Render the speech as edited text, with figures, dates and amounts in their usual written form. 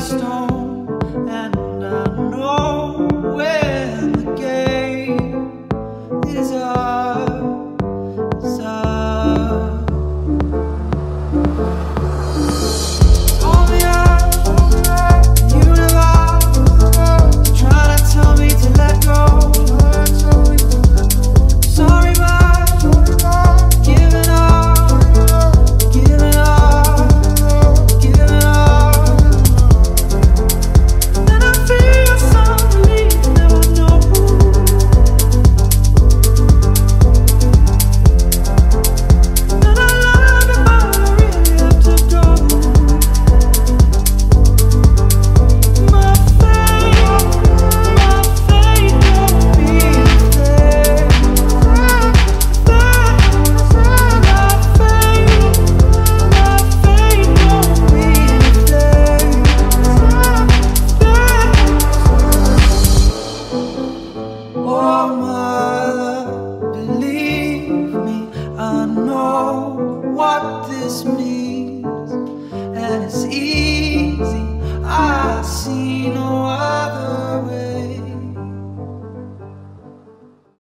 stone, and I know when the game is up, is up. Only the universe trying to tell me to let go. Sorry, but giving up, giving up, giving up. Then I feel some relief, never know. Then I love it, but I really have to go. My faith don't be there. Oh, my love, believe me, I know what this means, and it's easy.